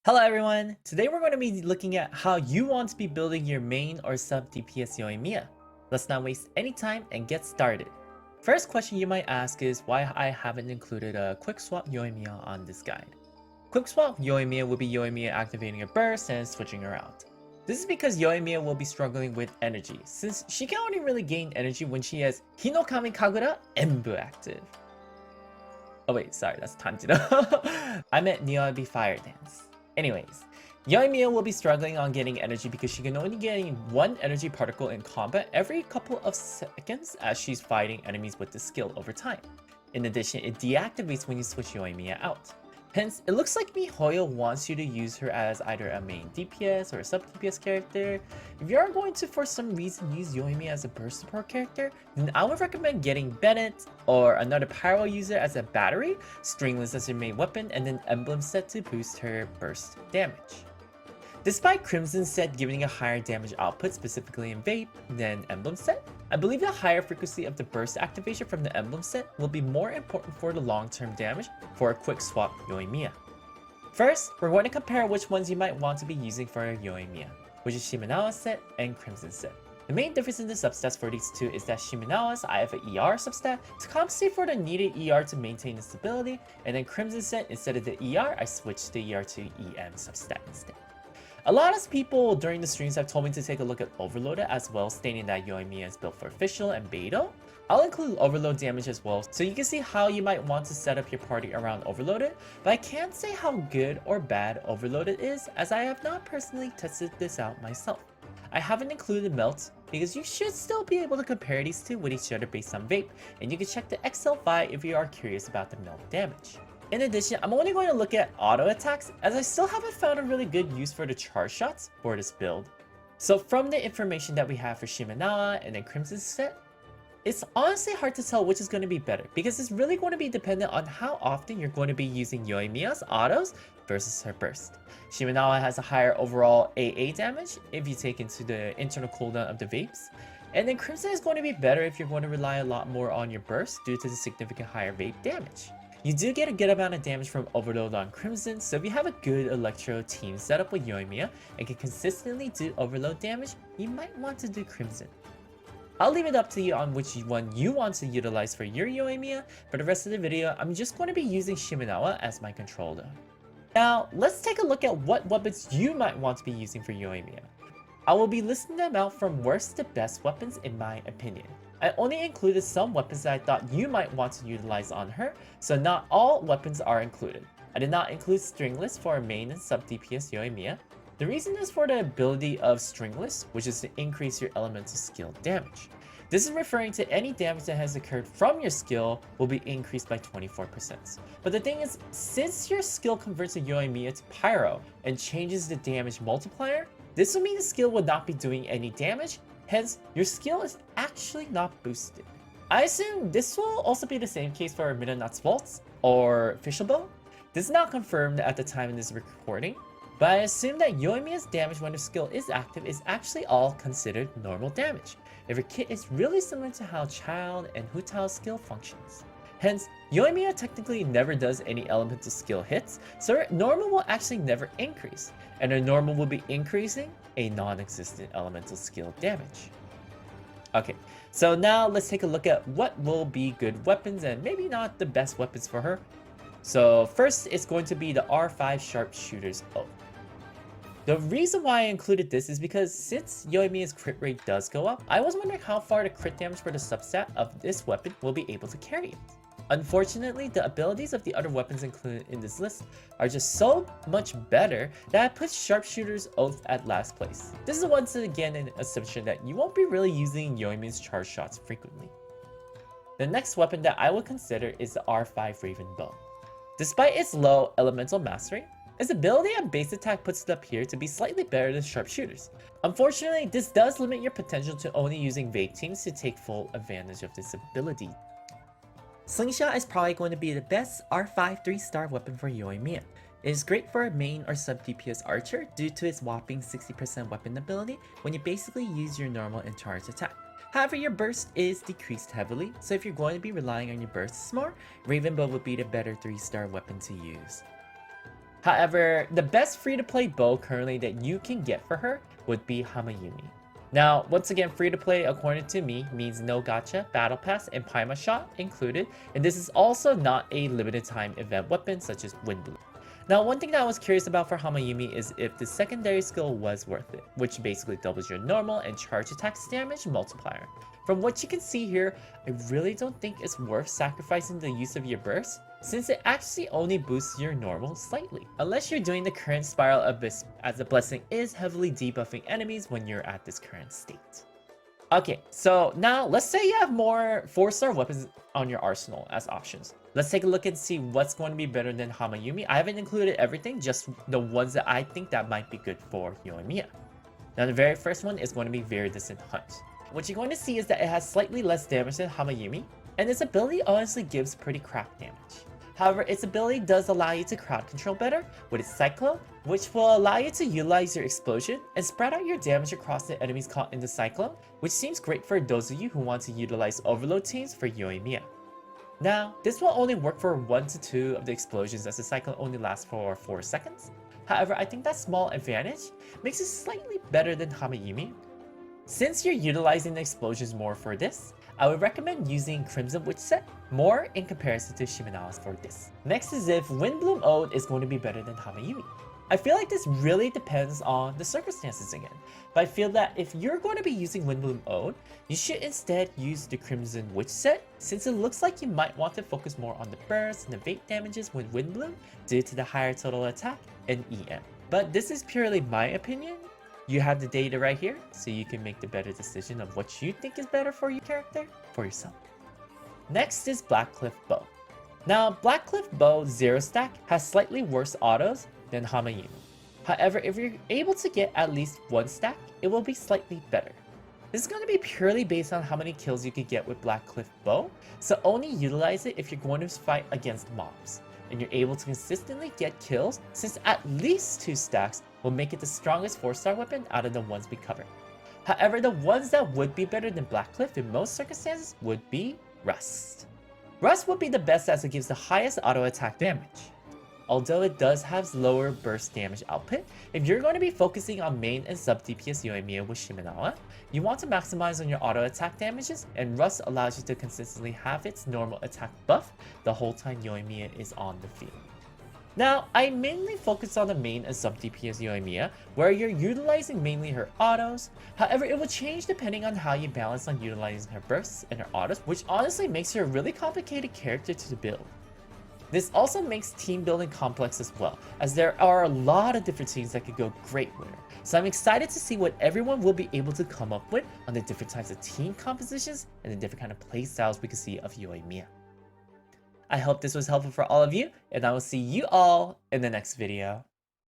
Hello everyone! Today we're going to be looking at how you want to be building your main or sub DPS Yoimiya. Let's not waste any time and get started. First question you might ask is why I haven't included a quick swap Yoimiya on this guide. Quick swap Yoimiya will be Yoimiya activating a burst and switching her out. This is because Yoimiya will be struggling with energy, since she can only really gain energy when she has Hinokami Kagura Enbu active. Oh wait, sorry, that's Tanjiro. I meant Niobe Fire Dance. Anyways, Yoimiya will be struggling on getting energy because she can only get one energy particle in combat every couple of seconds as she's fighting enemies with this skill over time. In addition, it deactivates when you switch Yoimiya out. Hence, it looks like miHoYo wants you to use her as either a main DPS or a sub DPS character. If you are going to for some reason use Yoimiya as a burst support character, then I would recommend getting Bennett or another pyro user as a battery, Stringless as your main weapon, and then Emblem set to boost her burst damage. Despite Crimson set giving a higher damage output specifically in Vape than Emblem set, I believe the higher frequency of the burst activation from the Emblem set will be more important for the long-term damage for a quick swap Yoimiya. First, we're going to compare which ones you might want to be using for a Yoimiya, which is Shimenomiya set and Crimson set. The main difference in the substats for these two is that Shimenomiya's I have an ER substat to compensate for the needed ER to maintain its stability, and then Crimson set, instead of the ER, I switched the ER to EM substat instead. A lot of people during the streams have told me to take a look at Overlook as well, stating that Yoimiya is built for Fischl and Beidou. I'll include Overlook damage as well, so you can see how you might want to set up your party around Overlook, but I can't say how good or bad Overlook is, as I have not personally tested this out myself. I haven't included Melt, because you should still be able to compare these two with each other based on Vape, and you can check the Excel file if you are curious about the Melt damage. In addition, I'm only going to look at auto attacks, as I still haven't found a really good use for the charge shots for this build. So from the information that we have for Shimenomiya and then Crimson set, it's honestly hard to tell which is going to be better, because it's really going to be dependent on how often you're going to be using Yoimiya's autos versus her burst. Shimenomiya has a higher overall AA damage if you take into the internal cooldown of the Vapes, and then Crimson is going to be better if you're going to rely a lot more on your burst due to the significant higher Vape damage. You do get a good amount of damage from Overload on Crimson, so if you have a good Electro team setup with Yoimiya and can consistently do Overload damage, you might want to do Crimson. I'll leave it up to you on which one you want to utilize for your Yoimiya. For the rest of the video, I'm just going to be using Shimenomiya as my controller. Now, let's take a look at what weapons you might want to be using for Yoimiya. I will be listing them out from worst to best weapons in my opinion. I only included some weapons that I thought you might want to utilize on her, so not all weapons are included. I did not include Stringless for a main and sub DPS Yoimiya. The reason is for the ability of Stringless, which is to increase your elemental skill damage. This is referring to any damage that has occurred from your skill will be increased by 24%. But the thing is, since your skill converts a Yoimiya to Pyro and changes the damage multiplier, this will mean the skill will not be doing any damage, hence your skill is actually not boosted. I assume this will also be the same case for Mitternachtz Waltz or Fischl. This is not confirmed at the time of this recording, but I assume that Yoimiya's damage when her skill is active is actually all considered normal damage, if her kit is really similar to how Child and Hu Tao's skill functions. Hence, Yoimiya technically never does any elemental skill hits, so her normal will actually never increase, and her normal will be increasing a non-existent elemental skill damage. Okay, so now let's take a look at what will be good weapons and maybe not the best weapons for her. So first, it's going to be the R5 Sharpshooter's Ode. The reason why I included this is because since Yoimiya's crit rate does go up, I was wondering how far the crit damage for the substat of this weapon will be able to carry it. Unfortunately, the abilities of the other weapons included in this list are just so much better that I put Sharpshooter's Oath at last place. This is once again an assumption that you won't be really using Yoimiya's charge shots frequently. The next weapon that I would consider is the R5 Raven Bow. Despite its low elemental mastery, its ability and base attack puts it up here to be slightly better than Sharpshooters. Unfortunately, this does limit your potential to only using Vape teams to take full advantage of this ability. Slingshot is probably going to be the best R5 3-star weapon for Yoimiya. It is great for a main or sub DPS archer due to its whopping 60% weapon ability when you basically use your normal and charged attack. However, your burst is decreased heavily, so if you're going to be relying on your bursts more, Raven Bow would be the better 3-star weapon to use. However, the best free-to-play bow currently that you can get for her would be Hamayumi. Now, once again, free-to-play according to me means no gacha, battle pass, and Paima shot included, and this is also not a limited time event weapon such as Windblume. Now, one thing that I was curious about for Hamayumi is if the secondary skill was worth it, which basically doubles your normal and charge attacks damage multiplier. From what you can see here, I really don't think it's worth sacrificing the use of your burst, since it actually only boosts your normal slightly, unless you're doing the current Spiral Abyss, as the blessing is heavily debuffing enemies when you're at this current state. Okay, so now let's say you have more 4-star weapons on your arsenal as options. Let's take a look and see what's going to be better than Hamayumi. I haven't included everything, just the ones that I think that might be good for Yoimiya. Now the very first one is going to be Viridescent Hunt. What you're going to see is that it has slightly less damage than Hamayumi, and its ability honestly gives pretty crap damage. However, its ability does allow you to crowd control better with its Cyclone, which will allow you to utilize your explosion and spread out your damage across the enemies caught in the Cyclone, which seems great for those of you who want to utilize Overload teams for Yoimiya. Now, this will only work for 1 to 2 of the explosions as the Cyclone only lasts for 4 seconds. However, I think that small advantage makes it slightly better than Hamayumi. Since you're utilizing the explosions more for this, I would recommend using Crimson Witch set more in comparison to Shimenomiya for this. Next is if Windblume Ode is going to be better than Hamayumi. I feel like this really depends on the circumstances again, but I feel that if you're going to be using Windblume Ode, you should instead use the Crimson Witch set, since it looks like you might want to focus more on the burst and evade damages with Windblume due to the higher total attack and EM. But this is purely my opinion. You have the data right here, so you can make the better decision of what you think is better for your character for yourself. Next is Blackcliff Bow. Now, Blackcliff Bow 0 stack has slightly worse autos than Hamayumi. However, if you're able to get at least 1 stack, it will be slightly better. This is going to be purely based on how many kills you can get with Blackcliff Bow, so only utilize it if you're going to fight against mobs, and you're able to consistently get kills, since at least 2 stacks will make it the strongest 4-star weapon out of the ones we covered. However, the ones that would be better than Blackcliff in most circumstances would be Rust. Rust would be the best as it gives the highest auto attack damage. Although it does have lower burst damage output, if you're going to be focusing on main and sub DPS Yoimiya with Shimenomiya, you want to maximize on your auto attack damages, and Rust allows you to consistently have its normal attack buff the whole time Yoimiya is on the field. Now, I mainly focus on the main and sub DPS Yoimiya, where you're utilizing mainly her autos. However, it will change depending on how you balance on utilizing her bursts and her autos, which honestly makes her a really complicated character to build. This also makes team building complex as well, as there are a lot of different teams that could go great with her. So I'm excited to see what everyone will be able to come up with on the different types of team compositions and the different kind of play styles we can see of Yoimiya. I hope this was helpful for all of you, and I will see you all in the next video.